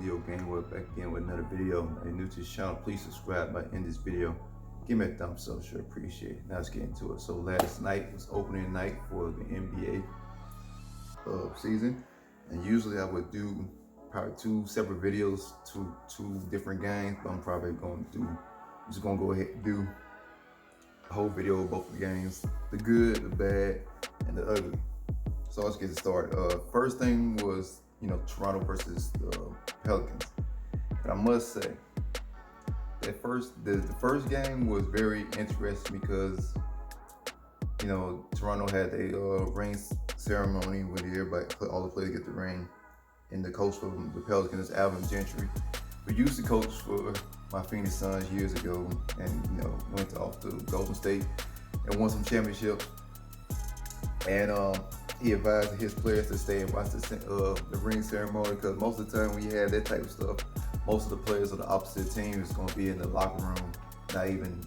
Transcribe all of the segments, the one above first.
Leo Gainwell back again with another video. If you're new to the channel, please subscribe by end this video. Give me a thumbs up, sure appreciate it. Now let's get into it. So last night was opening night for the NBA season, and usually I would do probably two separate videos, two different games, but I'm probably going to just gonna go ahead and do a whole video of both the games, the good, the bad, and the ugly. So let's get started. First thing was, Toronto versus the Pelicans. And I must say, the first game was very interesting because, Toronto had a ring ceremony where all the players get the ring. And the coach for the Pelicans is Alvin Gentry, who used to coach for my Phoenix Suns years ago, and went off to Golden State and won some championships. And he advised his players to stay and watch the ring ceremony, because most of the time when you have that type of stuff, most of the players of the opposite team is going to be in the locker room, not even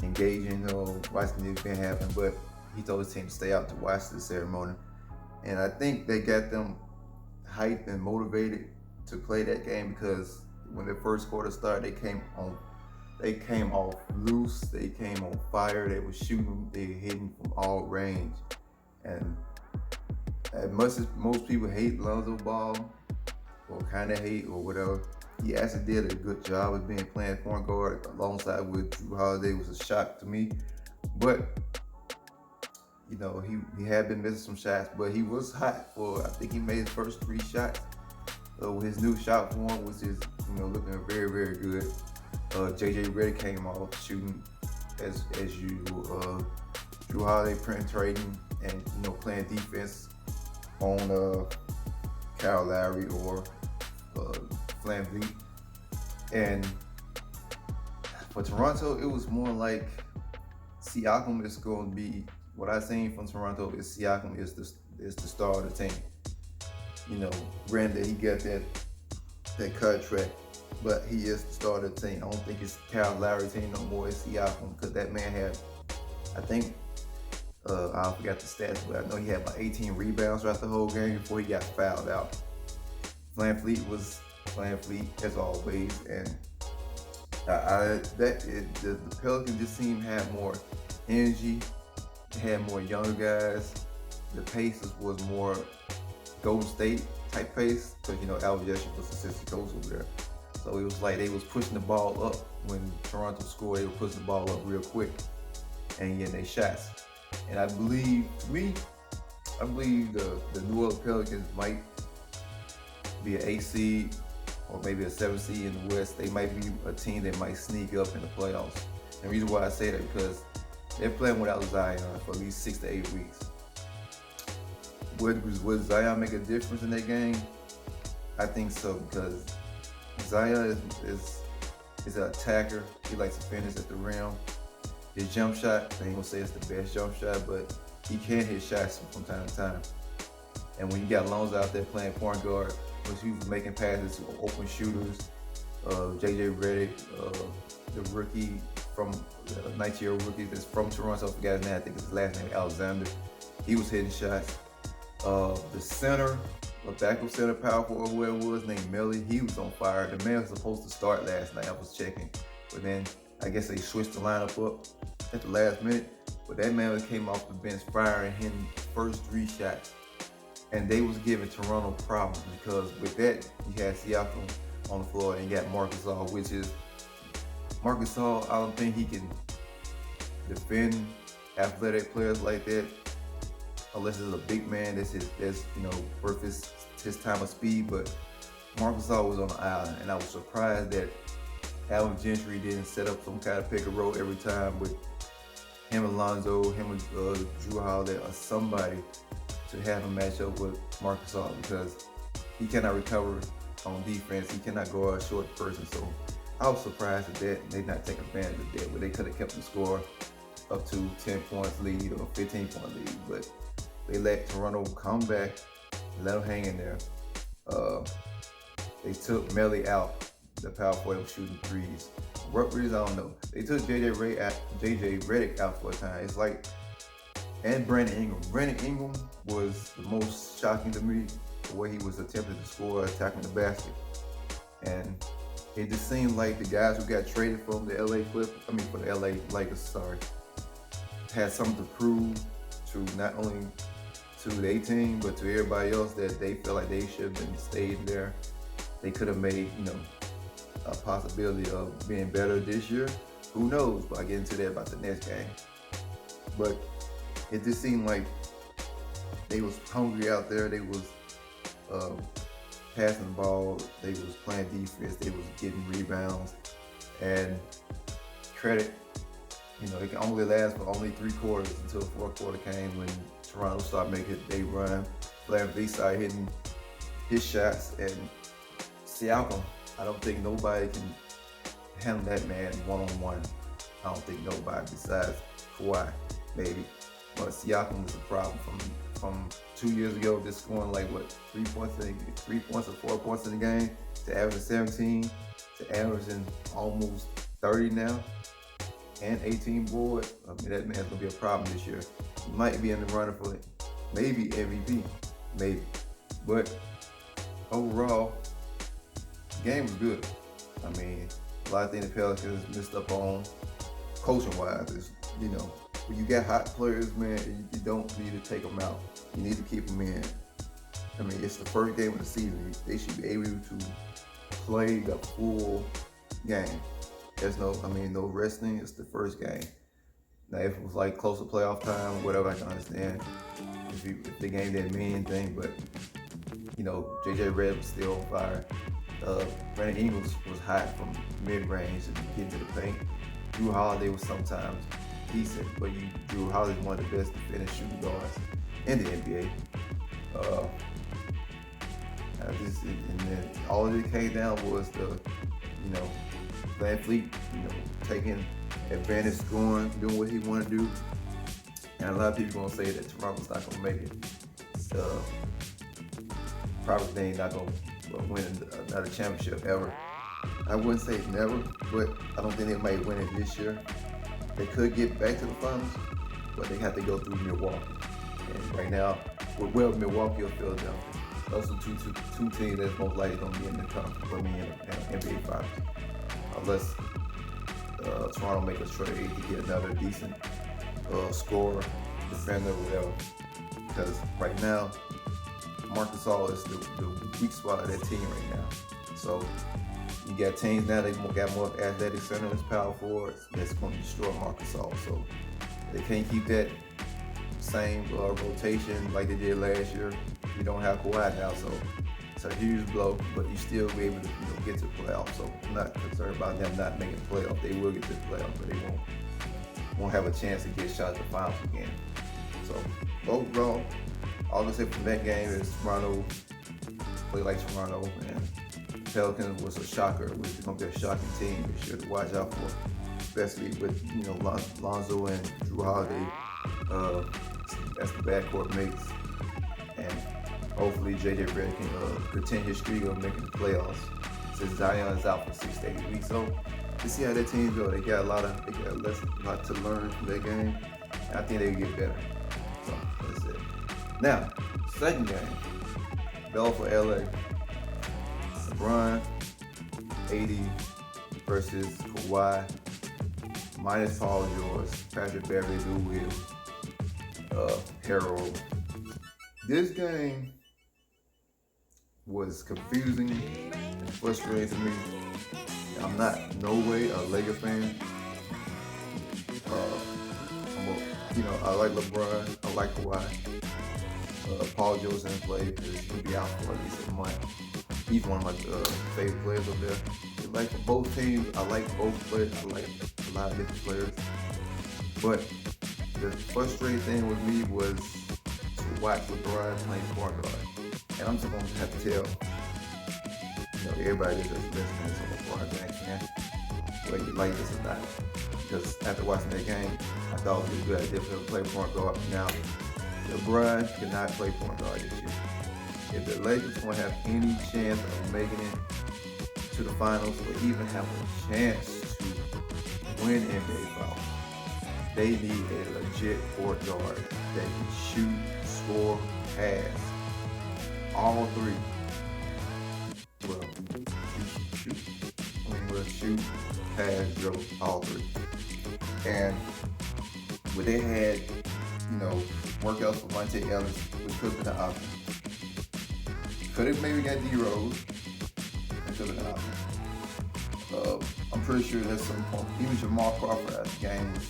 engaging or watching the event happen. But he told his team to stay out to watch the ceremony, and I think they got them hyped and motivated to play that game, because when the first quarter started, they came off loose, they came on fire, they were shooting, they were hitting from all range. And as much as most people hate Lonzo Ball, or kind of hate or whatever, he actually did a good job of playing point guard alongside with Jrue Holiday. Was a shock to me, but he had been missing some shots, but he was hot for, I think he made his first 3 shots with his new shot form, which is looking very, very good. JJ Redick came off shooting as usual. Jrue Holiday penetrating and playing defense on Kyle Lowry or VanVleet. And for Toronto, it was more like Siakam is going to be, what I seen from Toronto is Siakam is the star of the team. Granted he got that contract, but he is the star of the team. I don't think it's Kyle Lowry's team no more. It's Siakam, because that man had, I think, I forgot the stats, but I know he had about 18 rebounds throughout the whole game before he got fouled out. VanVleet was VanVleet as always, and the Pelicans just seemed to have more energy. They had more younger guys. The pace was more Golden State type pace, because Alvin Gentry was assistant coach over there. So it was like they was pushing the ball up. When Toronto scored, they were pushing the ball up real quick and getting their shots. And I believe the New Orleans Pelicans might be an 8 seed or maybe a 7 seed in the West. They might be a team that might sneak up in the playoffs. And the reason why I say that, because they're playing without Zion for at least 6 to 8 weeks. Would Zion make a difference in that game? I think so, because Zion is an attacker. He likes to finish at the rim. His jump shot, I ain't gonna say it's the best jump shot, but he can hit shots from time to time. And when you got Lonzo out there playing point guard, which he was making passes to open shooters, JJ Redick, the rookie from 19-year-old rookie that's from Toronto, I forgot his name, I think it's his last name, Alexander. He was hitting shots. The center, a backup center, power forward, whoever it was, named Melly, he was on fire. The man was supposed to start last night, I was checking, but then I guess they switched the lineup up at the last minute. But that man came off the bench firing, hitting the first 3 shots. And they was giving Toronto problems, because with that, you had Siakam on the floor and you got Marc Gasol, which is, Marc Gasol, I don't think he can defend athletic players like that, unless it's a big man that's worth his time of speed. But Marc Gasol was on the island, and I was surprised that Alvin Gentry didn't set up some kind of pick and roll every time with him and Lonzo, him and Jrue Holiday, or somebody to have him match up with Marc Gasol, because he cannot recover on defense. He cannot go a short person. So I was surprised at that, and they not taking advantage of that, but they could have kept the score up to 10 points lead or 15-point lead. But they let Toronto come back, let them hang in there. They took Melly out, the power forward was shooting threes. What reason, I don't know. They took JJ Redick out for a time. It's like and Brandon Ingram. Brandon Ingram was the most shocking to me, the way he was attempting to score, attacking the basket. And it just seemed like the guys who got traded from the for the LA Lakers, sorry, had something to prove to not only to their team, but to everybody else that they felt like they should have been stayed there. They could have made, a possibility of being better this year. Who knows? But I get into that about the next game. But it just seemed like they was hungry out there. They was passing the ball. They was playing defense. They was getting rebounds. And credit, it can only last for only 3 quarters until the 4th quarter came when Toronto started making their run. Larry V started hitting his shots, and Siakam, I don't think nobody can handle that man one-on-one. I don't think nobody besides Kawhi, maybe. But Siakam was a problem from 2 years ago, just scoring 3 points or 4 points in the game, to averaging 17, to averaging almost 30 now, and 18 board. I mean, that man's gonna be a problem this year. He might be in the running for maybe MVP, maybe. But overall, the game was good. I mean, a lot of things the Pelicans missed up on coaching-wise is, when you got hot players, man, you don't need to take them out. You need to keep them in. I mean, it's the first game of the season. They should be able to play the full game. There's no resting. It's the first game. Now, if it was close to playoff time or whatever, I can understand if the game didn't mean anything. But JJ Redick was still on fire. Brandon Ingram was hot from mid-range and getting to the paint. Jrue Holiday was sometimes decent, but Jrue Holiday is one of the best defending shooting guards in the NBA. And then all it came down was the, VanVleet, taking advantage, scoring, doing what he wanted to do. And a lot of people gonna say that Toronto's not gonna make it. Probably they ain't not gonna win another championship ever. I wouldn't say never, but I don't think they might win it this year. They could get back to the finals, but they have to go through Milwaukee. And right now, Milwaukee or Philadelphia. Those are two teams that's most likely going to be in the conference, in the NBA Finals. Unless Toronto make a trade to get another decent scorer, defender, whatever. Because right now, Marc Gasol is the weak spot of that team right now. So you got teams now, they got more athletic centers, power forwards, that's going to destroy Marc Gasol. So they can't keep that same rotation like they did last year. You don't have Kawhi now, so it's a huge blow, but you still be able to get to the playoffs. So I'm not concerned about them not making the playoffs. They will get to the playoffs, but they won't have a chance to get shot at the finals again. So overall, all I say from that game is Toronto played like Toronto, and Pelicans was a shocker. It was going to be a shocking team this year to watch out for, especially with Lonzo and Jrue Holiday as the backcourt mates, and hopefully JJ Redick can continue his streak of making the playoffs since Zion is out for 6 to 8 weeks. So to see how that team go, they got a lot to learn from their game, and I think they will get better. So that's it. Now, second game, Bell for LA. LeBron, AD versus Kawhi, minus Paul George, Patrick Beverley, Lou Will, Harold. This game was confusing and frustrating to me. I'm not no way a Lakers fan. I like LeBron, I like Kawhi. Paul George didn't play because he'll be out for at least a month. He's one of my favorite players up there. I like both teams. I like both players. I like a lot of different players. But the frustrating thing with me was to watch LeBron playing point guard. And I'm just going to have to tell everybody that's listening to LeBron James, man, whether you like this or not. Because after watching that game, I thought it was a good idea for him to play point guard. Now, LeBron cannot play point guard this year. If the Lakers want to have any chance of making it to the finals or even have a chance to win NBA Finals, they need a legit point guard that can shoot, score, pass. All three. Well, shoot, pass, dribble, all three. And when they had, workouts for Monte Ellis, which could have been an option. Could have maybe got D-Rose. It could have been an option. I'm pretty sure there's some point. Even Jamal Crawford at the game was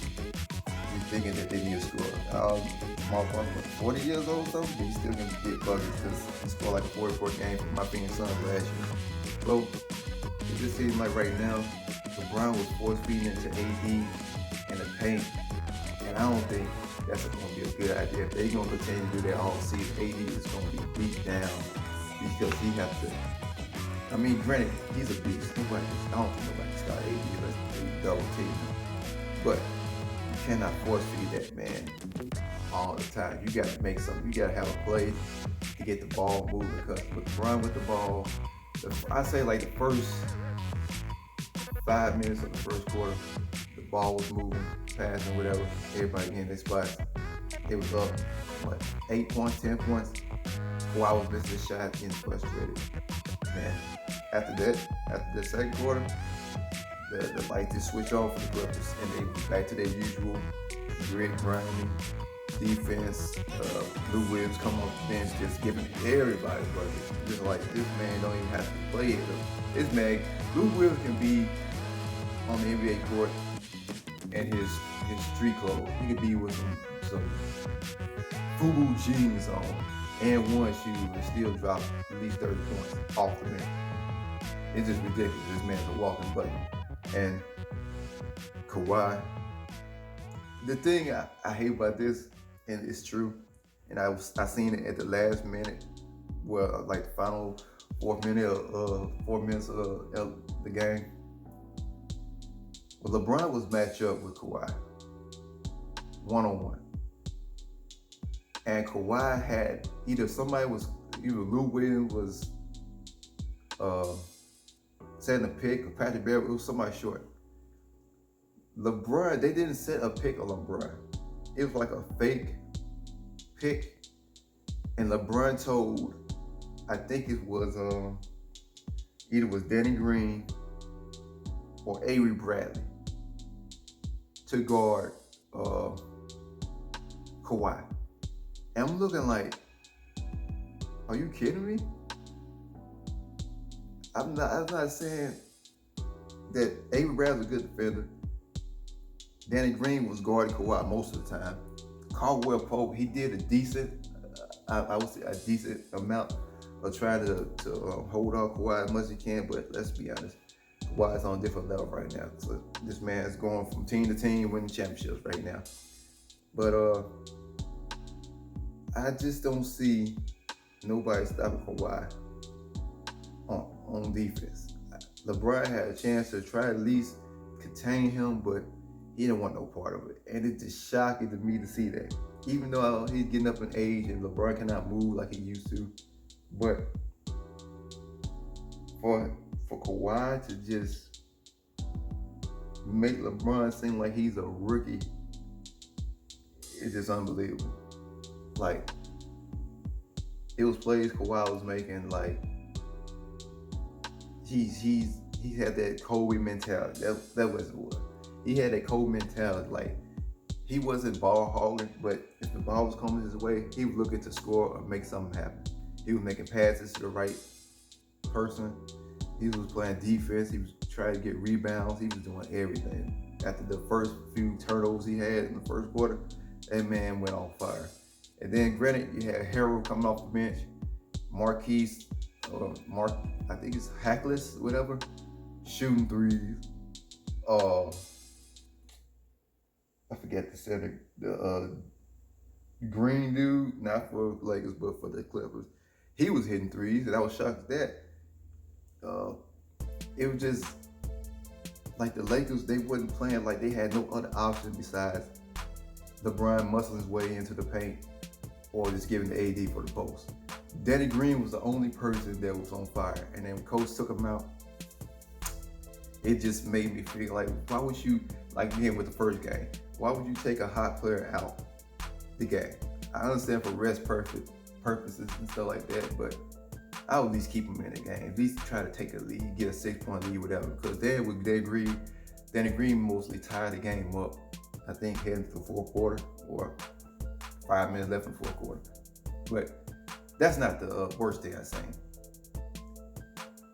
thinking that they need a scorer. Jamal Crawford was 40 years old or something, but he's still going to get buckets because he scored like a 44 game for my Phoenix Suns last year. So it just seems like right now, LeBron was force feeding into AD in the paint, and I don't think that's going to be a good idea. If they're going to continue to do that all season, AD is going to be beat down because he has to. I mean, granted, he's a beast. I don't think nobody can start AD unless they double team him. But you cannot force feed that man all the time. You got to make something. You got to have a play to get the ball moving. Because with LeBron with the ball, I say like the first 5 minutes of the first quarter, the ball was moving, passing, whatever. Everybody getting their spots. It was up, 8 points, 10 points. Kawhi was missing a shot, getting frustrated. Man, after the second quarter, the lights just switch off for the Clippers, and they went back to their usual grit, grinding defense. Lou Williams come off the bench, just giving everybody buckets. Just like this man don't even have to play it. This man, Lou Williams can be on the NBA court in his street clothes. He could be with some FUBU jeans on and one shoe and still drop at least 30 points off the bench. It's just ridiculous. This man's a walking bucket. And Kawhi, the thing I hate about this, and it's true, and I seen it at the last minute, well, like the final 4 minutes of the game. Well, LeBron was matched up with Kawhi, one-on-one. And Kawhi had either Lou Williams was setting a pick, or Patrick Beverley, it was somebody short. LeBron, they didn't set a pick on LeBron. It was like a fake pick. And LeBron told, I think it was either was Danny Green or Avery Bradley to guard Kawhi. And I'm looking like, are you kidding me? I'm not saying that Avery Bradley's a good defender. Danny Green was guarding Kawhi most of the time. Caldwell Pope, he did a decent, I would say a decent amount of trying to hold on Kawhi as much as he can, but let's be honest, Kawhi's on a different level right now. So this man is going from team to team, winning championships right now. But I just don't see nobody stopping Kawhi on defense. LeBron had a chance to try at least contain him, but he didn't want no part of it. And it's just shocking to me to see that. Even though he's getting up in age and LeBron cannot move like he used to. But for Kawhi to just make LeBron seem like he's a rookie, it's just unbelievable. Like, it was plays Kawhi was making, like, he had that Kobe mentality. That was what. He had that Kobe mentality. Like, he wasn't ball hogging, but if the ball was coming his way, he was looking to score or make something happen. He was making passes to the right person. He was playing defense. He was trying to get rebounds. He was doing everything. After the first few turnovers he had in the first quarter, that man went on fire. And then, granted, you had Harold coming off the bench, I think it's Hackless, whatever, shooting threes. I forget the center, the green dude, not for Lakers, but for the Clippers. He was hitting threes, and I was shocked at that. It was just like the Lakers, they wasn't playing like they had no other option besides LeBron muscling his way into the paint or just giving the AD for the post. Danny Green was the only person that was on fire, and then when Coach took him out, it just made me feel like, why would you, like again with the first game, Why would you take a hot player out the game? I understand for rest purposes and stuff like that, but I would at least keep him in the game. At least try to take a lead, get a 6-point lead, whatever. Because then with Danny Green mostly tied the game up. I think heading to the fourth quarter or 5 minutes left in the fourth quarter. But that's not the worst thing I've seen.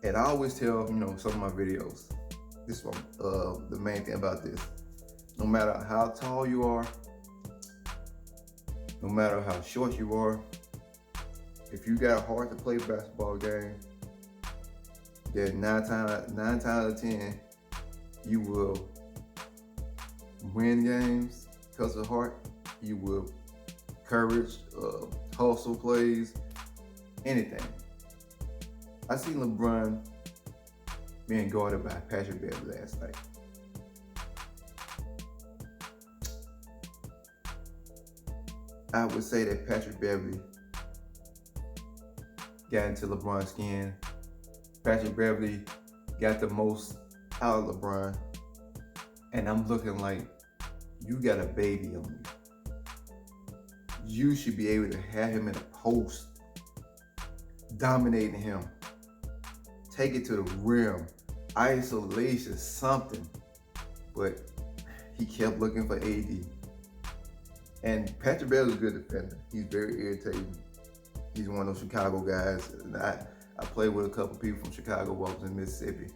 And I always tell, some of my videos, this one, the main thing about this, no matter how tall you are, no matter how short you are, if you got a hard to play basketball game, then 9 times out of 10, you will win games because of heart. You will courage, hustle plays, anything. I seen LeBron being guarded by Patrick Beverley last night. I would say that Patrick Beverley got into LeBron's skin. Patrick Beverley got the most out of LeBron. And I'm looking like, you got a baby on you. You should be able to have him in a post, dominating him. Take it to the rim, isolation, something. But he kept looking for AD. And Patrick Beverley's a good defender. He's very irritating. He's one of those Chicago guys. And I played with a couple people from Chicago while I was in Mississippi.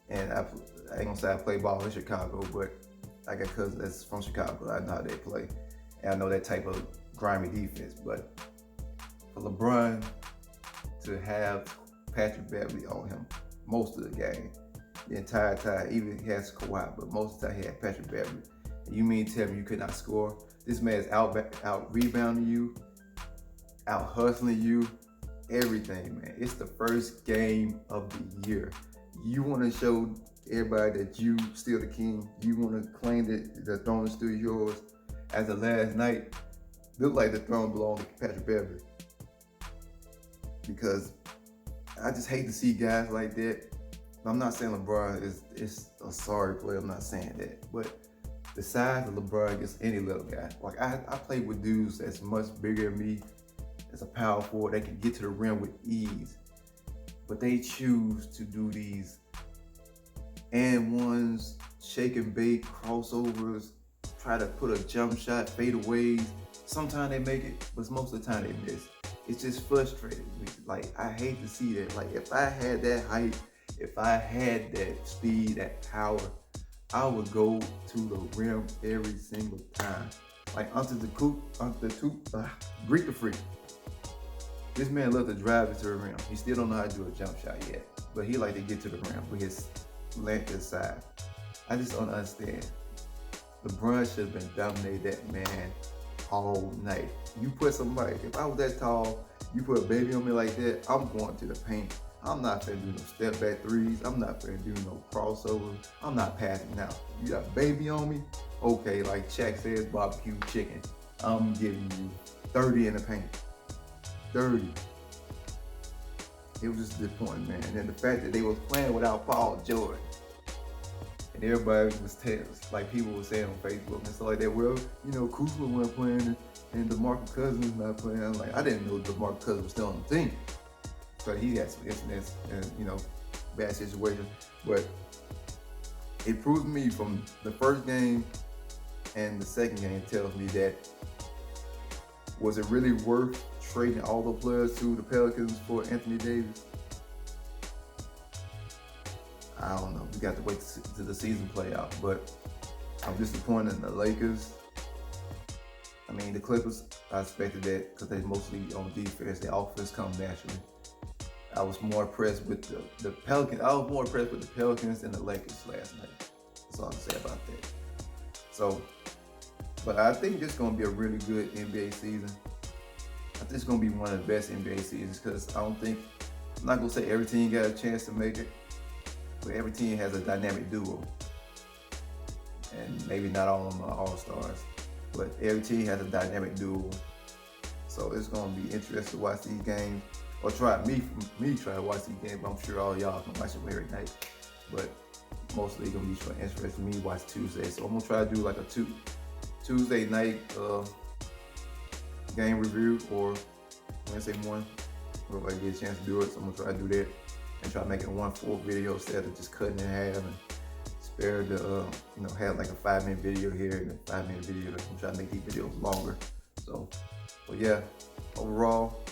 And I ain't gonna say I play ball in Chicago, but I got cousins that's from Chicago. I know how they play. And I know that type of grimy defense. But for LeBron to have Patrick Beverley on him most of the game, the entire time, even he has Kawhi, but most of the time he had Patrick Beverley. And you mean tell me you could not score? This man is out rebounding you, out hustling you, everything, man. It's the first game of the year. You want to show everybody that you still the king. You want to claim that the throne is still yours. As of last night, looked like the throne belonged to Patrick Beverley. Because I just hate to see guys like that. I'm not saying LeBron is a sorry player. I'm not saying that, but the size of LeBron against any little guy. Like I play with dudes that's much bigger than me, as a power forward. They can get to the rim with ease, but they choose to do these and ones, shake and bake, crossovers, try to put a jump shot, fadeaways. Sometimes they make it, but most of the time they miss. It's just frustrating. Like, I hate to see that. Like, if I had that height, if I had that speed, that power, I would go to the rim every single time. Like Greek the Freak. This man loves to drive it to the rim. He still don't know how to do a jump shot yet, but he like to get to the rim with his length and size. I just don't understand. LeBron should have been dominating that man all night. You put somebody, if I was that tall, you put a baby on me like that, I'm going to the paint. I'm not finna do no step back threes. I'm not finna do no crossovers. I'm not passing out. You got a baby on me? Okay, like Shaq says, barbecue chicken. I'm giving you 30 in the paint. 30. It was just disappointing, man. And then the fact that they was playing without Paul George. And everybody was telling, like people were saying on Facebook and stuff like that, well, Kuzma wasn't playing and DeMarcus Cousins not playing. I'm like, I didn't know DeMarcus Cousins was still on the team. So he had some incidents and, bad situations. But it proved to me from the first game and the second game, tells me that was it really worth trading all the players to the Pelicans for Anthony Davis? I don't know. We got to wait to the season play out. But I'm disappointed in the Lakers. I mean, the Clippers, I expected that because they're mostly on defense. Their offense comes naturally. I was more impressed with the Pelicans. I was more impressed with the Pelicans than the Lakers last night. That's all I can say about that. So, but I think this is going to be a really good NBA season. I think it's going to be one of the best NBA seasons because I'm not going to say every team got a chance to make it, but every team has a dynamic duo. And maybe not all of them are all-stars, but every team has a dynamic duo. So it's going to be interesting to watch these games. Or try to watch these games. I'm sure all y'all can watch them every night. But mostly gonna be interesting for me to watch Tuesday. So I'm gonna try to do like a Tuesday night game review or Wednesday morning. Hope I get a chance to do it, so I'm gonna try to do that and try to make it one full video instead of just cutting it in half and spare the have like a 5-minute video here and a 5-minute video. I'm trying to make these videos longer. So, but yeah, overall,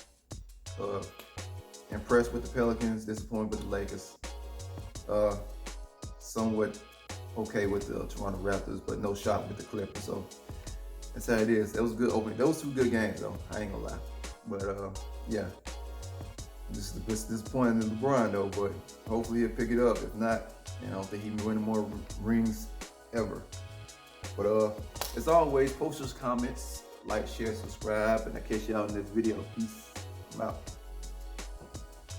impressed with the Pelicans, disappointed with the Lakers. Somewhat okay with the Toronto Raptors, but no shot with the Clippers. So that's how it is. That was a good opening. Those 2 good games though. I ain't gonna lie. But yeah. This is disappointing in LeBron though, but hopefully he'll pick it up. If not, I don't think he'll be winning more rings ever. But as always, post your comments, like, share, subscribe, and I'll catch y'all in this video. Peace. I'm out.